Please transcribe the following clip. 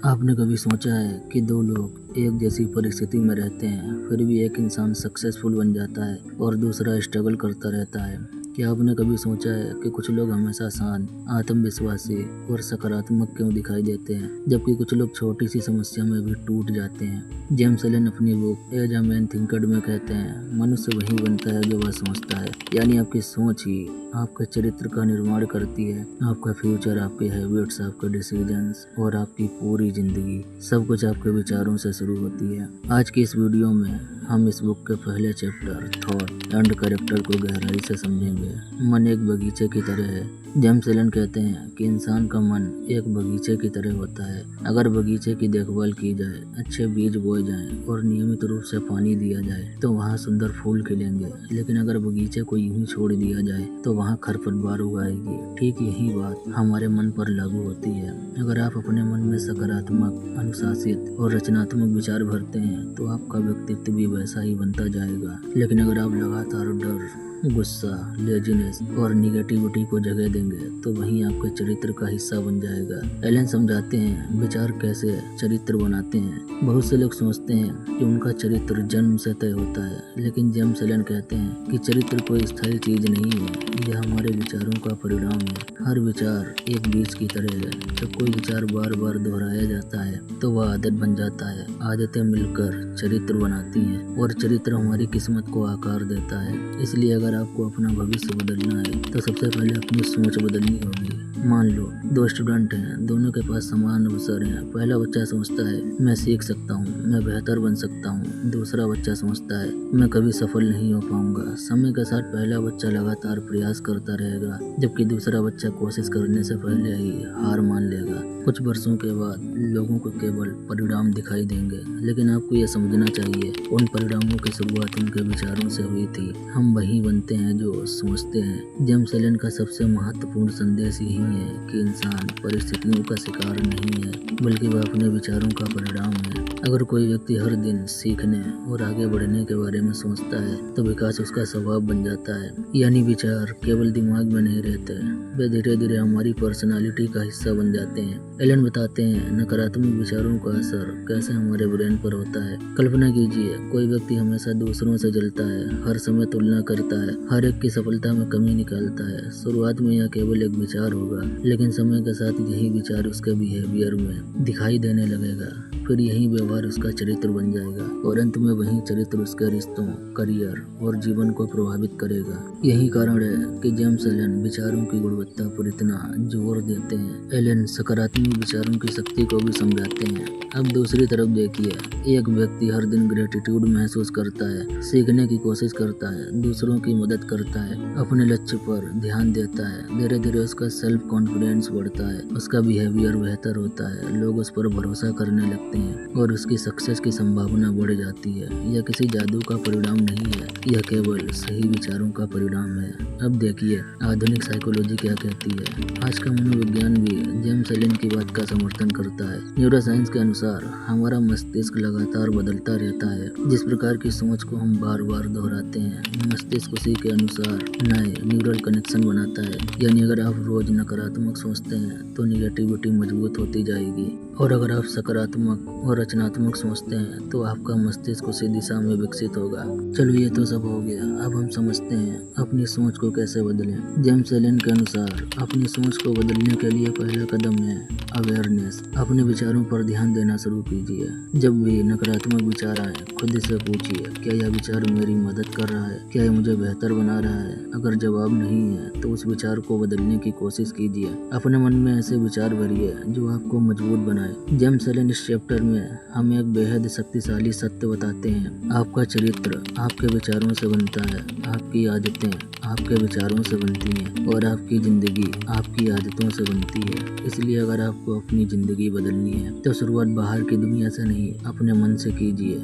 आपने कभी सोचा है कि दो लोग एक जैसी परिस्थिति में रहते हैं, फिर भी एक इंसान सक्सेसफुल बन जाता है और दूसरा स्ट्रगल करता रहता है। क्या आपने कभी सोचा है कि कुछ लोग हमेशा शांत, आत्मविश्वासी और सकारात्मक क्यों दिखाई देते हैं, जबकि कुछ लोग छोटी सी समस्या में भी टूट जाते हैं। जेम्स एलन अपनी book as a man thinker में कहते हैं, मनुष्य वही बनता है जो वह सोचता है। यानी आपकी सोच ही आपके चरित्र का निर्माण करती है। आपका फ्यूचर, आपके हैबिट्स, आपके डिसीजंस और आपकी पूरी जिंदगी, सब कुछ आपके विचारों से शुरू होती है। आज की इस वीडियो में हम इस बुक के पहले चैप्टर थॉट एंड कैरेक्टर को गहराई से समझेंगे। मन एक बगीचे की तरह है। जेम्स एलन कहते हैं कि इंसान का मन एक बगीचे की तरह होता है। अगर बगीचे की देखभाल की जाए, अच्छे बीज बोए जाएं और नियमित रूप से पानी दिया जाए तो वहाँ सुंदर फूल खिलेंगे। लेकिन अगर बगीचे को यूं ही छोड़ दिया जाए तो वहाँ खरपतवार उगाएगी। ठीक यही बात हमारे मन पर लागू होती है। अगर आप अपने मन में सकारात्मक, अनुशासित और रचनात्मक विचार भरते हैं तो आपका व्यक्तित्व भी वैसा ही बनता जाएगा। लेकिन अगर आप लगातार डर, गुस्सा, लेजीनेस और निगेटिविटी को जगह देंगे तो वही आपके चरित्र का हिस्सा बन जाएगा। एलन समझाते हैं विचार कैसे चरित्र बनाते हैं। बहुत से लोग सोचते हैं कि उनका चरित्र जन्म से तय होता है, लेकिन जेम्स एलन कहते हैं कि चरित्र कोई स्थायी चीज नहीं है, यह हमारे विचारों का परिणाम है। हर विचार एक बीज की तरह है। जब कोई विचार बार बार दोहराया जाता है तो वह आदत बन जाता है। आदतें मिलकर चरित्र बनाती हैं और चरित्र हमारी किस्मत को आकार देता है। इसलिए अगर आपको अपना भविष्य बदलना है तो सबसे पहले अपनी सोच बदलनी होगी। मान लो दो स्टूडेंट हैं, दोनों के पास समान अवसर हैं। पहला बच्चा सोचता है मैं सीख सकता हूँ, मैं बेहतर बन सकता हूँ। दूसरा बच्चा सोचता है मैं कभी सफल नहीं हो पाऊंगा। समय के साथ पहला बच्चा लगातार प्रयास करता रहेगा, जबकि दूसरा बच्चा कोशिश करने से पहले ही हार मान लेगा। कुछ वर्षों के बाद लोगों को केवल परिणाम दिखाई देंगे, लेकिन आपको यह समझना चाहिए उन परिणामों की शुरुआत उनके विचारों से हुई थी। हम वही बनते हैं जो सोचते हैं। जेम्स एलन का सबसे महत्वपूर्ण संदेश यही है कि इंसान परिस्थितियों का शिकार नहीं है, बल्कि वह अपने विचारों का परिणाम है। अगर कोई व्यक्ति हर दिन सीखने और आगे बढ़ने के बारे में सोचता है तो विकास उसका स्वभाव बन जाता है। यानी विचार केवल दिमाग में नहीं रहते, वे धीरे धीरे हमारी पर्सनालिटी का हिस्सा बन जाते हैं। एलन बताते हैं नकारात्मक विचारों का असर कैसे हमारे ब्रेन पर होता है। कल्पना कीजिए कोई व्यक्ति हमेशा दूसरों से जलता है, हर समय तुलना करता है, हर एक की सफलता में कमी निकालता है। शुरुआत में यह केवल एक विचार होगा, लेकिन समय के साथ यही विचार उसके बिहेवियर में दिखाई देने लगेगा। फिर यही व्यवहार उसका चरित्र बन जाएगा और अंत में वही चरित्र उसके रिश्तों, करियर और जीवन को प्रभावित करेगा। यही कारण है कि जेम्स एलन विचारों की गुणवत्ता पर इतना जोर देते हैं। एलन सकारात्मक विचारों की शक्ति को भी समझाते हैं। अब दूसरी तरफ देखिए, एक व्यक्ति हर दिन ग्रेटिट्यूड महसूस करता है, सीखने की कोशिश करता है, दूसरों की मदद करता है, अपने लक्ष्य पर ध्यान देता है। धीरे धीरे उसका सेल्फ कॉन्फिडेंस बढ़ता है, उसका बिहेवियर बेहतर होता है, लोग उस पर भरोसा करने लगते हैं और उसकी सक्सेस की संभावना बढ़ जाती है। यह किसी जादू का परिणाम नहीं है, यह केवल सही विचारों का परिणाम है। अब देखिए आधुनिक साइकोलॉजी क्या कहती है। आज का मनोविज्ञान भी जेम्स एलन की बात का समर्थन करता है। न्यूरोसाइंस के अनुसार हमारा मस्तिष्क लगातार बदलता रहता है। जिस प्रकार की सोच को हम बार बार दोहराते हैं, मस्तिष्क उसी के अनुसार नए न्यूरल कनेक्शन बनाता है। यानी अगर आप रोज नकारात्मक सोचते हैं तो निगेटिविटी मजबूत होती जाएगी, और अगर आप सकारात्मक और रचनात्मक सोचते हैं तो आपका मस्तिष्क उसी दिशा में विकसित होगा। चलो ये तो सब हो गया, अब हम समझते हैं अपनी सोच को कैसे बदलें। जेम्स एलन के अनुसार अपनी सोच को बदलने के लिए पहला कदम है अवेयरनेस। अपने विचारों पर ध्यान देना शुरू कीजिए। जब भी नकारात्मक विचार आए खुद से पूछिए, क्या यह विचार मेरी मदद कर रहा है, क्या यह मुझे बेहतर बना रहा है। अगर जवाब नहीं है तो उस विचार को बदलने की कोशिश कीजिए। अपने मन में ऐसे विचार भरिए जो आपको मजबूत बनाए। जेम्स एलन इस चैप्टर में हमें एक बेहद शक्तिशाली सत्य बताते हैं। आपका चरित्र आपके विचारों से बनता है, आपकी आदतें आपके विचारों से बनती हैं और आपकी जिंदगी आपकी आदतों से बनती है। इसलिए अगर आपको अपनी जिंदगी बदलनी है तो शुरुआत बाहर की दुनिया से नहीं, अपने मन से कीजिए।